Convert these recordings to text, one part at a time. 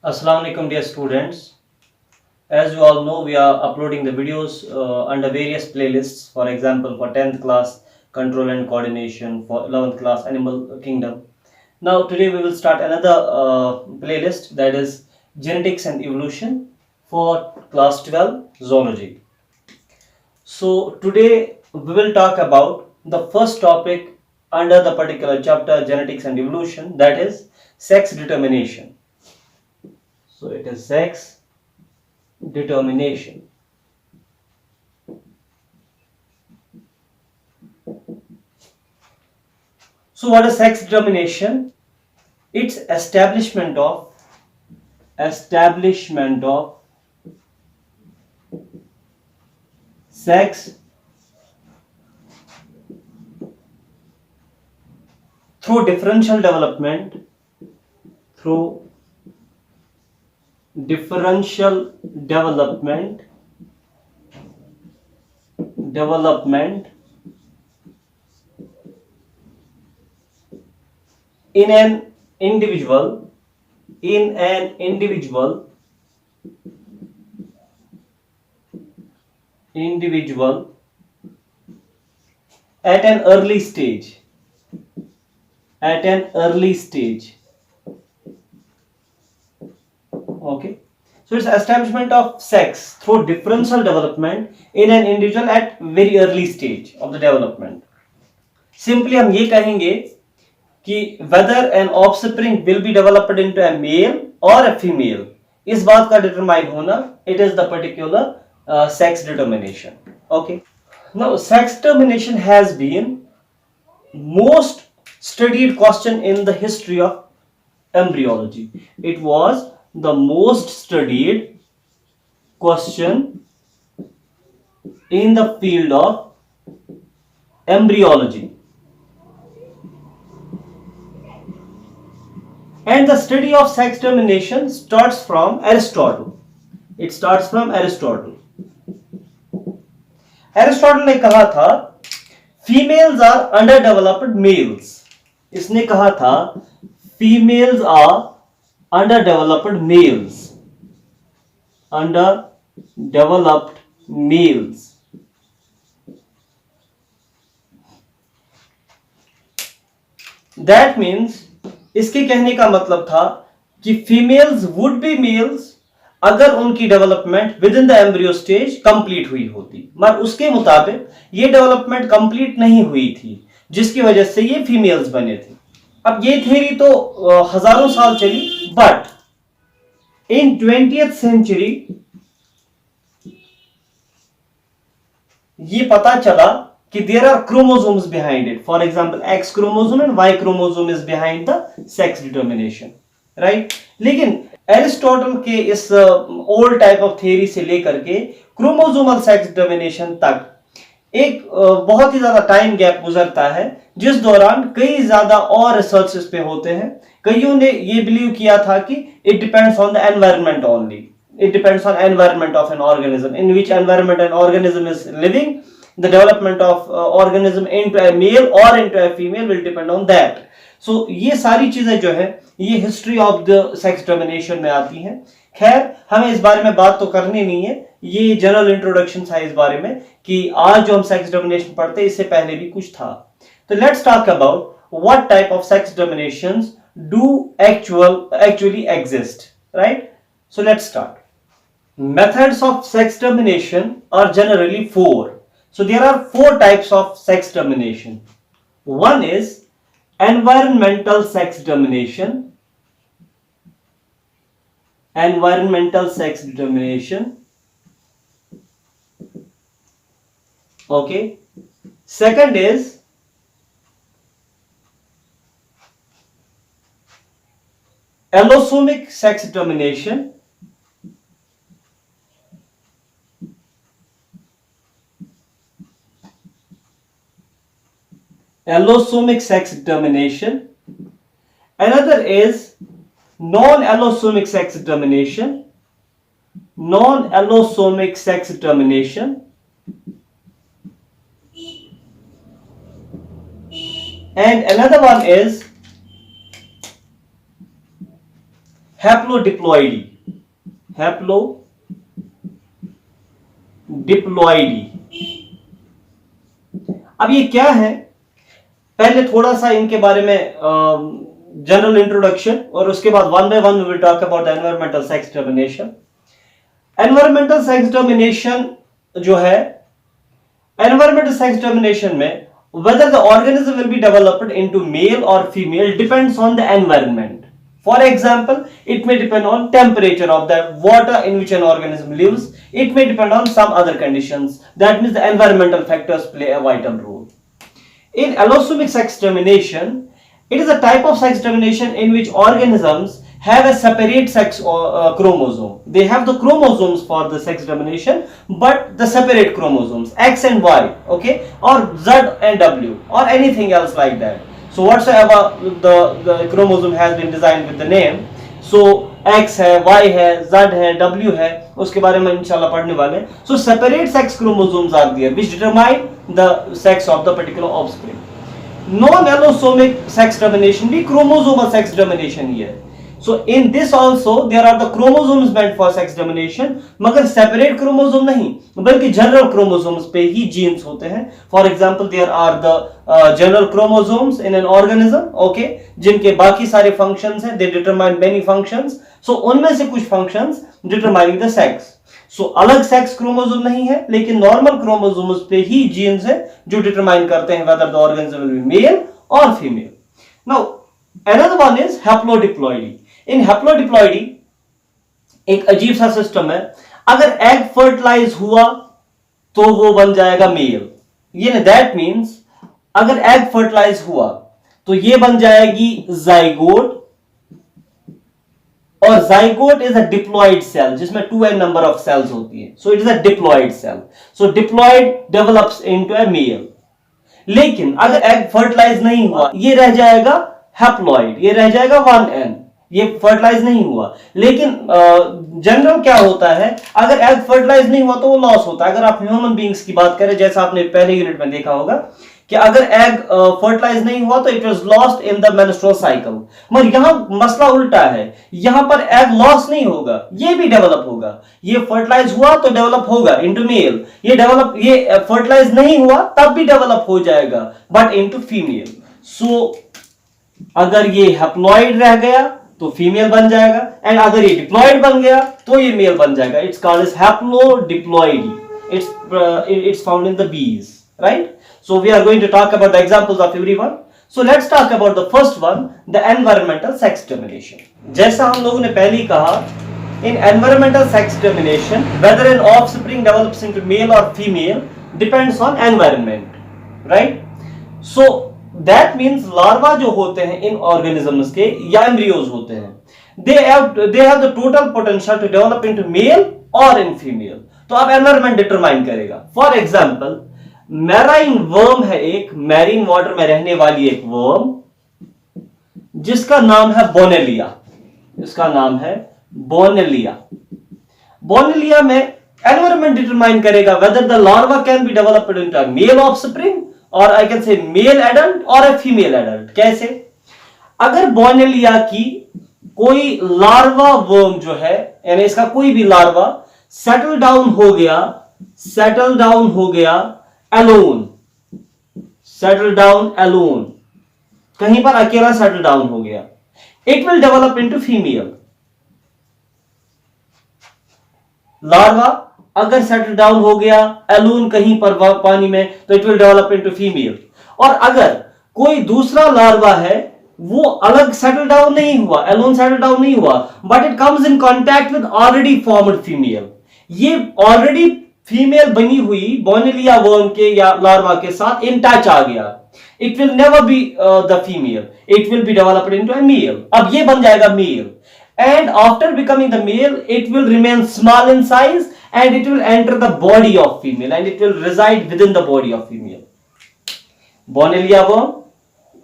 Assalamu alaikum dear students. As you all know, we are uploading the videos under various playlists. For example, for 10th class control and coordination, for 11th class animal kingdom. Now today we will start another playlist, that is genetics and evolution for class 12 zoology. So today we will talk about the first topic under the particular chapter genetics and evolution, that is sex determination. So it is sex determination. So what is sex determination? It's establishment of sex through differential development development in an individual at an early stage. Okay, so it's establishment of sex through differential development in an individual at very early stage of the development. Simply हम ये कहेंगे कि whether an offspring will be developed into a male or a female, इस बात का determine होना, it is the particular sex determination. Okay, now sex determination has been most studied question in the history of embryology. It was the most studied question in the field of embryology. And the study of sex determination starts from Aristotle. It starts from Aristotle. Aristotle ने कहा था females are underdeveloped males. इसने कहा था females are underdeveloped males. That means इसके कहने का मतलब था कि फीमेल्स वुड बी मेल्स अगर उनकी development with in the embryo stage complete हुई होती, मगर उसके मुताबिक ये डेवलपमेंट कंप्लीट नहीं हुई थी, जिसकी वजह से ये फीमेल्स बने थे. अब ये थ्योरी तो हजारों साल चली, बट इन 20th सेंचुरी ये पता चला कि there are chromosomes behind it. For example, X chromosome and Y chromosome is behind the sex determination, right? लेकिन एरिस्टोटल के इस ओल्ड टाइप ऑफ थियरी से लेकर के क्रोमोसोमल सेक्स डिटर्मिनेशन तक एक बहुत ही ज्यादा टाइम गैप गुजरता है, जिस दौरान कई ज्यादा और रिसर्चेस पे होते हैं. कईयों ने ये बिलीव किया था कि it depends on the environment only. It depends on environment of an organism. In which environment an organism is living, the development of organism into a male or into a female will depend on that. So ये सारी चीजें जो है ये history of the sex determination में आती हैं. खैर हमें इस बारे में बात तो करनी नहीं है, ये जनरल इंट्रोडक्शन था इस बारे में कि आज जो हम सेक्स डिटर्मिनेशन पढ़ते हैं इससे पहले भी कुछ था. तो let's talk about what type of sex determinations do actually exist, right? So let's start. Methods of sex determination are generally four. So there are four types of sex determination. One is environmental sex determination. Okay. Second is allosomic sex determination. Allosomic sex determination. Another is non-allosomic sex determination. And another one is हैप्लोडिप्लॉइडी, अब ये क्या है, पहले थोड़ा सा इनके बारे में जनरल इंट्रोडक्शन, और उसके बाद one by one we will talk about the environmental sex determination. Environmental sex determination जो है, एनवायरमेंटल सेक्स डिटर्मिनेशन में whether the organism will be developed into male or female depends on the environment. For example, it may depend on temperature of the water in which an organism lives. It may depend on some other conditions. That means the environmental factors play a vital role. In allosomic sex determination, it is a type of sex determination in which organisms have a separate sex chromosome. They have the chromosomes for the sex determination, but the separate chromosomes X and Y, okay, or Z and W, or anything else like that. So whatsoever the chromosome has been designed with the name, so X है, Y है, Z है, W है, उसके बारे में इंशाल्लाह पढ़ने वाले हैं. So separate sex chromosomes are there which determine the sex of the particular offspring. Non-allosomic sex determination भी chromosomal sex determination ही है. So in this also there are the chromosomes meant for sex determination, मगर separate chromosome नहीं, बल्कि general chromosomes पे ही genes होते हैं. For example, there are the general chromosomes in an organism, okay, जिनके बाकी सारे functions हैं, they determine many functions. So उनमें से कुछ functions determining the sex. So अलग sex chromosome नहीं है, लेकिन normal chromosomes पे ही genes हैं जो determine करते हैं whether the organism will be male or female. Now another one is haplodiploidy. इन हैप्लोडिप्लॉइडी एक अजीब सा सिस्टम है. अगर एग फर्टिलाइज हुआ तो वो बन जाएगा मेल. ये दैट मींस अगर एग फर्टिलाइज हुआ तो ये बन जाएगी जाइगोट, और zygote is a diploid cell जिसमें 2n नंबर ऑफ सेल्स होती है. So it is a diploid cell. So diploid develops into a male. लेकिन अगर एग फर्टिलाइज नहीं हुआ ये रह जाएगा हैप्लॉइड, ये रह जाएगा 1n, ये फर्टिलाइज नहीं हुआ. लेकिन जनरल क्या होता है, अगर एग फर्टिलाइज नहीं हुआ तो वो लॉस होता है. अगर आप ह्यूमन बीइंग्स की बात करें, जैसा आपने पहले यूनिट में देखा होगा कि अगर एग फर्टिलाइज नहीं हुआ तो it was lost in the menstrual cycle. मगर यहां मसला उल्टा है, यहां पर एग लॉस नहीं होगा, ये भी डेवलप होगा. ये फर्टिलाइज हुआ तो डेवलप होगा इनटू मेल, ये फर्टिलाइज नहीं हुआ तब भी डेवलप हो जाएगा बट इनटू फीमेल. सो अगर ये हैप्लॉइड रह गया तो फीमेल बन जाएगा, एंड अगर ये डिप्लॉइड बन गया तो ये मेल बन जाएगा. It's called as haplodiploidy. It's found in the bees, right? So we are going to talk about the examples of every one. So let's talk about the first one, the environmental sex determination. जैसा हम लोगों ने पहले ही कहा, in environmental sex determination, whether an offspring develops into male or female depends on environment, right? So that means larva जो होते हैं इन organisms के या embryos होते हैं, they have the total potential to develop into male or in female. तो अब environment determine करेगा. For example, marine worm है एक, marine water में रहने वाली एक worm जिसका नाम है बोनेलिया. इसका नाम है बोनेलिया. बोनेलिया में environment determine करेगा whether the larva can be developed into a male offspring और I can say male adult or a female adult. कैसे? अगर बोनेलिया की कोई लार्वा वर्म जो है, यानी इसका कोई भी लार्वा सेटल डाउन अलोन, कहीं पर अकेला सेटल डाउन हो गया, it will develop into female. Larva अगर सेटल डाउन हो गया अलोन कहीं पर पानी में तो it will develop into female. और अगर कोई दूसरा लार्वा है वो अलग सेटल डाउन नहीं हुआ, अलोन सेटल डाउन नहीं हुआ, but it comes in contact with already formed female. ये ऑलरेडी फीमेल बनी हुई बोनेलिया वर्म के या लार्वा के साथ इन टच आ गया, it will never be the female, it will be developed into a male. अब ये बन जाएगा male, and after becoming the male it will remain small in size and it will enter the body of female and it will reside within the body of female. Bonellia worm,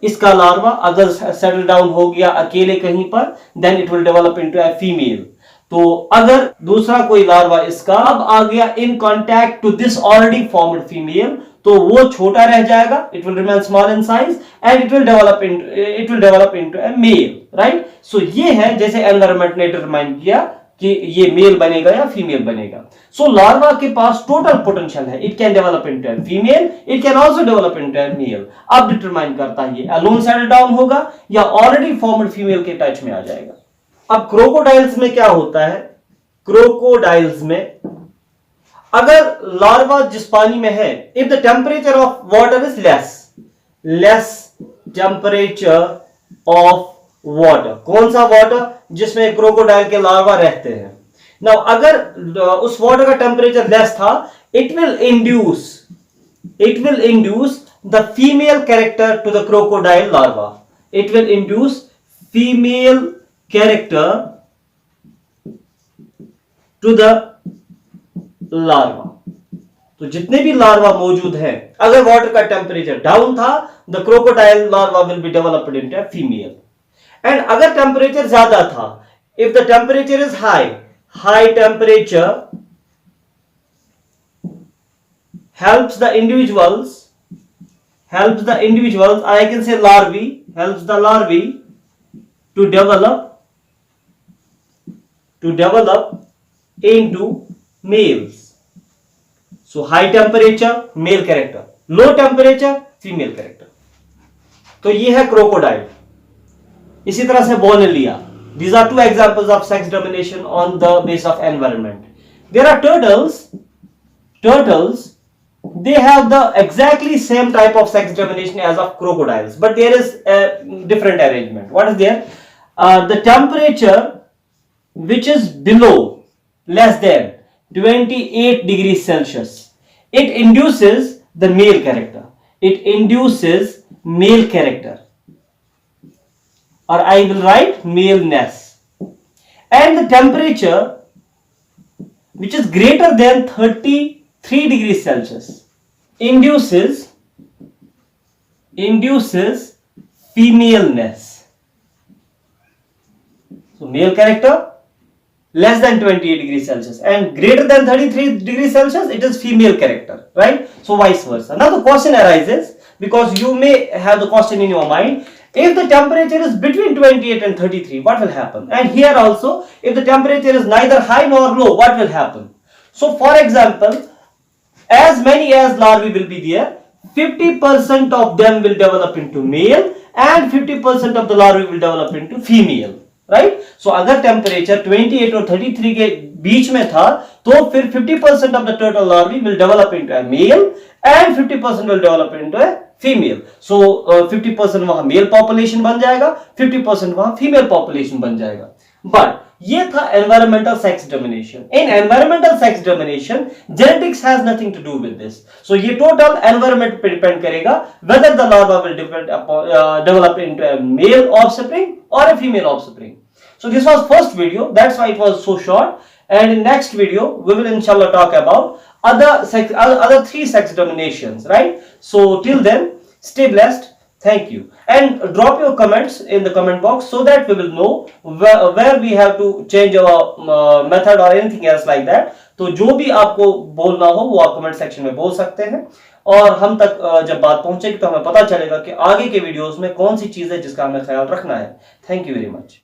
इसका larva अगर settle down हो गया अकेले कहीं पर, then it will develop into a female. तो अगर दूसरा कोई लार्वा इसका अब आ गया in contact to this already formed female, तो वो छोटा रह जाएगा, it will remain small in size and it will develop into a male, right. So ये है जैसे एनवायरनमेंट ने डिटरमाइन किया कि ये मेल बनेगा या फीमेल बनेगा। सो लार्वा के पास टोटल पोटेंशियल है, it can develop into a female, it can also develop into a male. अब डिटरमाइन करता है ये अलोन सेटल डाउन होगा या ऑलरेडी फॉर्म्ड फीमेल के टच में आ जाएगा। अब क्रोकोडाइल्स में क्या होता है, क्रोकोडाइल्स में अगर लार्वा जिस पानी में है, if the temperature of water is less temperature of water, कौन सा वाटर, जिसमें क्रोकोडाइल के लार्वा रहते हैं। नाउ अगर उस वाटर का टेम्परेचर लेस था, it will induce the female character to the crocodile larva, it will induce female character to the larva. तो जितने भी लार्वा मौजूद हैं, अगर वाटर का टेम्परेचर डाउन था, the crocodile larva will be developed into a female. And अगर temperature ज्यादा था, if the temperature is high temperature helps the individuals, I can say larvae, helps the larvae to develop into males. So high temperature male character, low temperature female character. तो ये है crocodile. इसी तरह से बोनेलिया, these are two examples of sex domination on the basis of environment. There are turtles, they have the exactly same type of sex domination as of crocodiles, but there is a different arrangement. What is there? The temperature which is below less than 28 degrees Celsius, it induces the male character, or I will write maleness. And the temperature which is greater than 33 degrees Celsius induces femaleness. So male character less than 28 degrees Celsius and greater than 33 degrees Celsius, it is female character, right? So vice versa. Now the question arises, because you may have the question in your mind, if the temperature is between 28 and 33, what will happen? And here also, if the temperature is neither high nor low, what will happen? So for example, as many as larvae will be there, 50% of them will develop into male and 50% of the larvae will develop into female, right? So अगर temperature 28 और 33 के बीच में था, तो फिर 50% of the turtle larvae will develop into a male and 50% will develop into a female. So 50% वहां male population बन जाएगा, 50% वहां female population बन जाएगा. But ये था environmental sex domination. In environmental sex domination, genetics has nothing to do with this. So ये total environment पे depend करेगा whether the larva will develop into a male offspring or a female offspring. So this was first video. That's why it was so short. And in next video, we will inshallah talk about other three sex dominations, right? So till then, stay blessed. Thank you. And drop your comments in the comment box so that we will know where we have to change our method or anything else like that. तो जो भी आपको बोलना हो वो आप comment section में बोल सकते हैं, और हम तक जब बात पहुंचेगी तो हमें पता चलेगा कि आगे के वीडियोस में कौन सी चीज है जिसका हमें ख्याल रखना है। Thank you very much.